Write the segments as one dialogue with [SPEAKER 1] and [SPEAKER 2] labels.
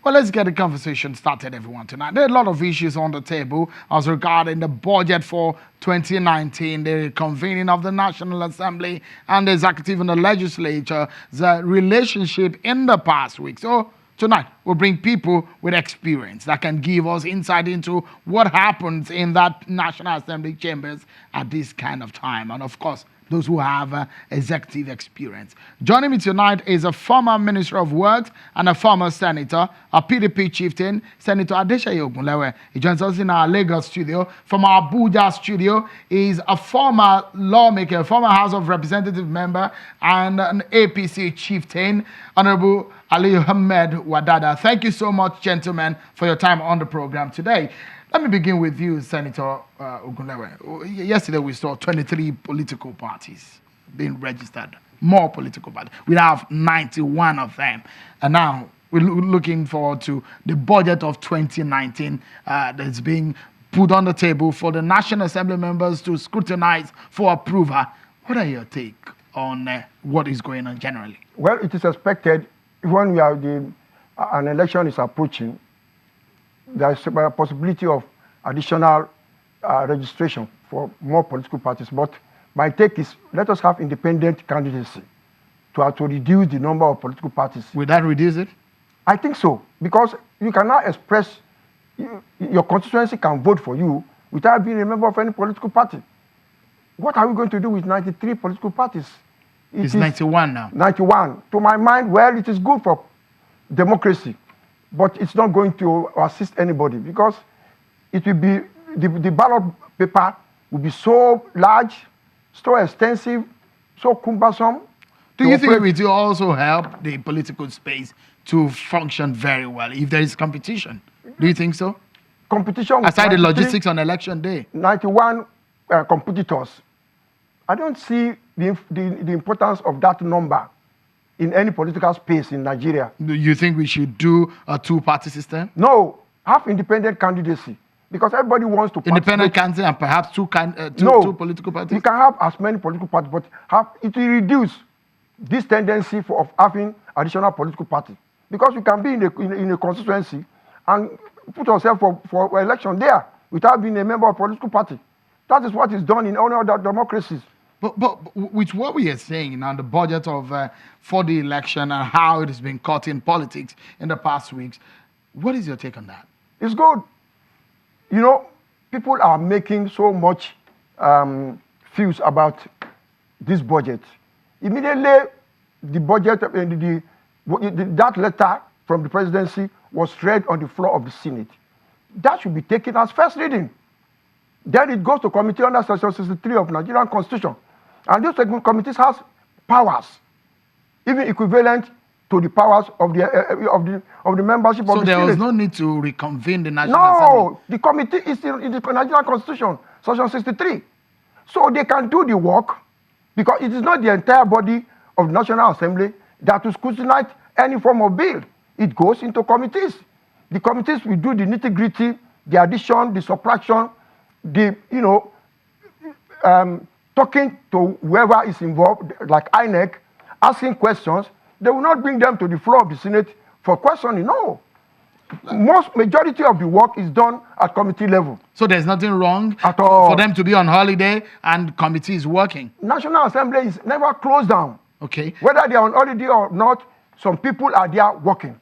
[SPEAKER 1] Well, let's get the conversation started, everyone, tonight. There are a lot of issues on the table as regarding the budget for 2019, the convening of the National Assembly and the executive and the legislature, the relationship in the past week. So tonight, we'll bring people with experience that can give us insight into what happens in that National Assembly chambers at this kind of time. And of course, those who have executive experience. Joining me tonight is a former Minister of Works and a former Senator, a PDP chieftain, Senator Adeshaye Ogunlewe. He joins us in our Lagos studio. From our Abuja studio is a former lawmaker, a former House of Representative member, and an APC chieftain, Honorable Ali Ahmed Wadada. Thank you so much, gentlemen, for your time on the program today. Let me begin with you, Senator Ogunlewe. Yesterday we saw 23 political parties being registered, more political parties. We have 91 of them. And now we're looking forward to the budget of 2019 that's being put on the table for the National Assembly members to scrutinize for approval. What are your take on what is going on generally?
[SPEAKER 2] Well, it is expected when we have an election is approaching, there is a possibility of additional registration for more political parties. But my take is, let us have independent candidacy to reduce the number of political parties.
[SPEAKER 1] Will that reduce it?
[SPEAKER 2] I think so, because you cannot express, your constituency can vote for you without being a member of any political party. What are we going to do with 93 political parties?
[SPEAKER 1] It's 91 now.
[SPEAKER 2] 91. To my mind, well, it is good for democracy, but it's not going to assist anybody because it will be, the ballot paper will be so large, so extensive, so cumbersome.
[SPEAKER 1] Do you think it will also help the political space to function very well if there is competition? Do you think so?
[SPEAKER 2] Competition.
[SPEAKER 1] Aside the logistics on election day. 91
[SPEAKER 2] competitors. I don't see the importance of that number in any political space in Nigeria.
[SPEAKER 1] Do you think we should do a two-party system?
[SPEAKER 2] No, have independent candidacy because everybody wants to
[SPEAKER 1] independent candidate and perhaps two political parties?
[SPEAKER 2] You can have as many political parties, but it will reduce this tendency of having additional political parties. Because you can be in a constituency and put yourself for election there without being a member of a political party. That is what is done in all other democracies.
[SPEAKER 1] But with what we are saying now, the budget for the election and how it has been caught in politics in the past weeks, what is your take on that?
[SPEAKER 2] It's good. You know, people are making so much fuss about this budget. Immediately, the budget, that letter from the presidency was read on the floor of the Senate. That should be taken as first reading. Then it goes to committee under Section 63 of Nigerian Constitution. And those committees has powers, even equivalent to the powers of the membership of the Senate.
[SPEAKER 1] So there was no need to reconvene the National Assembly?
[SPEAKER 2] No, the committee is in the Nigerian Constitution, Section 63. So they can do the work because it is not the entire body of the National Assembly that will scrutinize any form of bill. It goes into committees. The committees will do the nitty-gritty, the addition, the subtraction, talking to whoever is involved, like INEC, asking questions. They will not bring them to the floor of the Senate for questioning. No. Majority of the work is done at committee level.
[SPEAKER 1] So there's nothing wrong
[SPEAKER 2] at all
[SPEAKER 1] for them to be on holiday and committee is working?
[SPEAKER 2] National Assembly is never closed down.
[SPEAKER 1] Okay.
[SPEAKER 2] Whether they are on holiday or not, some people are there working.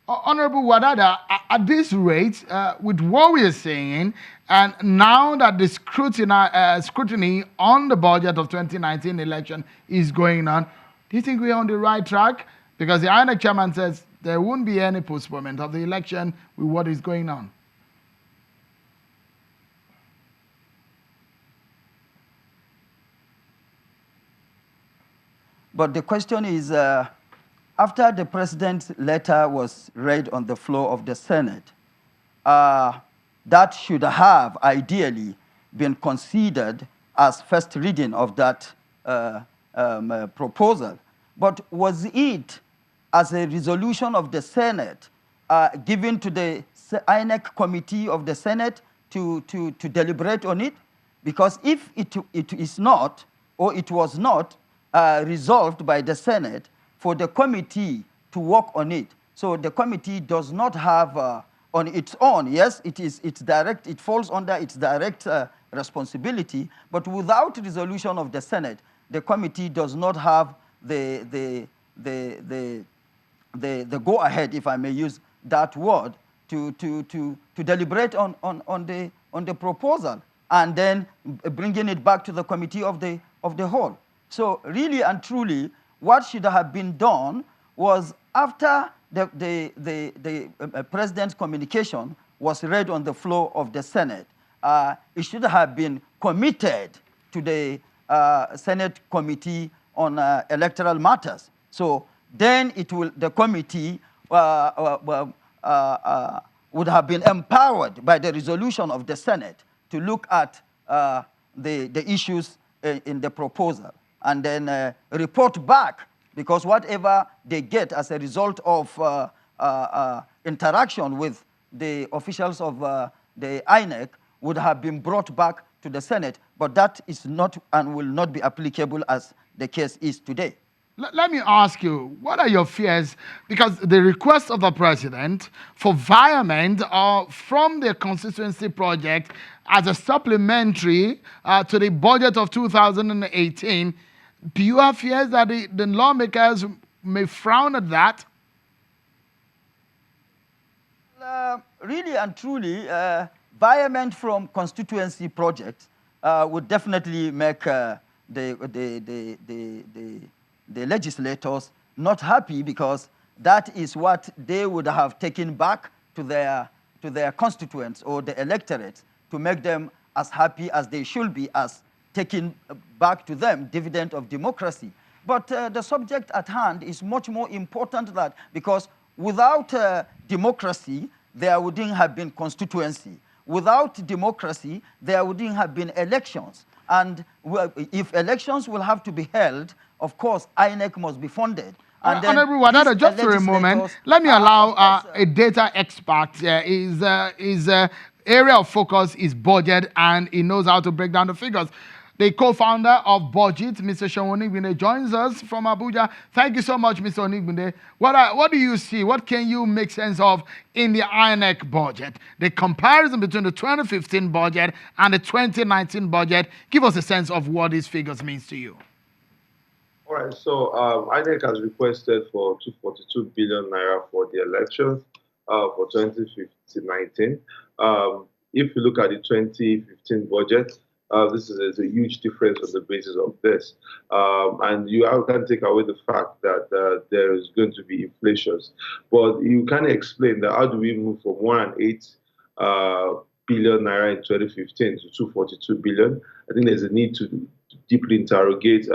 [SPEAKER 1] Honorable Wadada, at this rate, with what we are saying, and now that the scrutiny on the budget of 2019 election is going on, do you think we are on the right track? Because the INEC chairman says there won't be any postponement of the election with what is going on.
[SPEAKER 3] But the question is, after the president's letter was read on the floor of the Senate, that should have ideally been considered as first reading of that proposal. But was it as a resolution of the Senate given to the INEC committee of the Senate to deliberate on it? Because if it is not, or it was not resolved by the Senate for the committee to work on it, So the committee does not have on its own, yes, it falls under its direct responsibility, but without resolution of the Senate, the committee does not have the go-ahead, if I may use that word, to deliberate on the proposal and then bringing it back to the committee of the whole. So really and truly, what should have been done was after the president's communication was read on the floor of the Senate, it should have been committed to the Senate Committee on Electoral Matters. So then the committee would have been empowered by the resolution of the Senate to look at the issues in the proposal and then report back, because whatever they get as a result of interaction with the officials of the INEC would have been brought back to the Senate, but that is not and will not be applicable as the case is today.
[SPEAKER 1] Let me ask you, what are your fears? Because the request of the president for virement from the constituency project as a supplementary to the budget of 2018, do you have fears that the lawmakers may frown at that?
[SPEAKER 3] Really and truly, virement from constituency projects would definitely make the legislators not happy, because that is what they would have taken back to their constituents or the electorate to make them as happy as they should be as taking back to them dividend of democracy. But the subject at hand is much more important than that, because without democracy, there wouldn't have been constituency. Without democracy, there wouldn't have been elections. And if elections will have to be held, of course, INEC must be funded. And
[SPEAKER 1] Honorable Wadada, just for a moment, let me allow a data expert. His area of focus is budget, and he knows how to break down the figures. The co-founder of Budget, Mr. Onigbinde, joins us from Abuja. Thank you so much, Mr. Onigbinde. What do you see? What can you make sense of in the INEC budget? The comparison between the 2015 budget and the 2019 budget. Give us a sense of what these figures means to you.
[SPEAKER 4] All right, so INEC has requested for 242 billion naira for the elections for 2019. If you look at the 2015 budget, this is a huge difference on the basis of this. And you can't take away the fact that there is going to be inflations. But you can explain that how do we move from 108 billion naira in 2015 to 242 billion? I think there's a need to deeply interrogate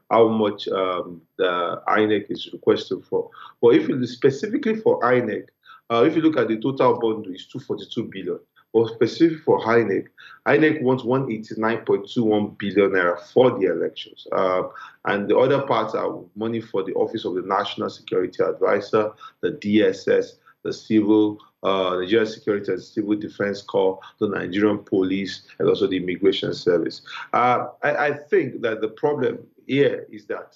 [SPEAKER 4] how much the INEC is requesting for. But if you specifically for INEC, if you look at the total bundle, it's 242 billion. But specific for INEC, INEC wants 189.21 billion naira for the elections. And the other parts are money for the Office of the National Security Advisor, the DSS, the Civil, Nigerian Security and Civil Defense Corps, the Nigerian Police, and also the Immigration Service. I think that the problem here is that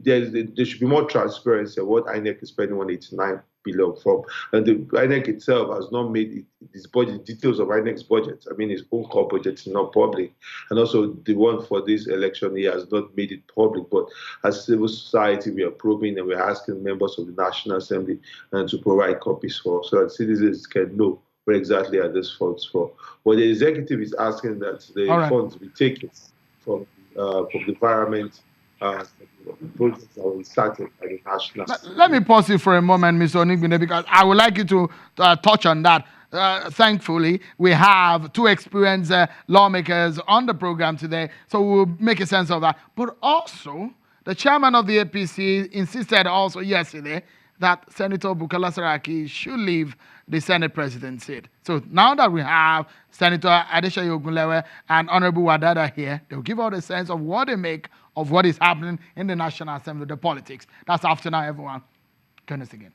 [SPEAKER 4] there should be more transparency of what INEC is spending 189 billion from. And the INEC itself has not made its budget, details of INEC's budget. I mean, its own core budget is not public. And also the one for this election, he has not made it public. But as civil society, we are probing and we're asking members of the National Assembly to provide copies for, so that citizens can know where exactly are these funds for. But the executive is asking that the funds be taken from the environment projects that will start by the national.
[SPEAKER 1] Let me pause you for a moment, Mr. Onigbinde, because I would like you to touch on that. Thankfully, we have two experienced lawmakers on the program today, so we'll make a sense of that. But also, the chairman of the APC insisted also yesterday that Senator Bukola Saraki should leave the Senate president's seat. So now that we have Senator Adeshaye Ogunlewe and Honorable Wadada here, they'll give out a sense of what they make of what is happening in the National Assembly, the politics. That's after now, everyone. Join us again.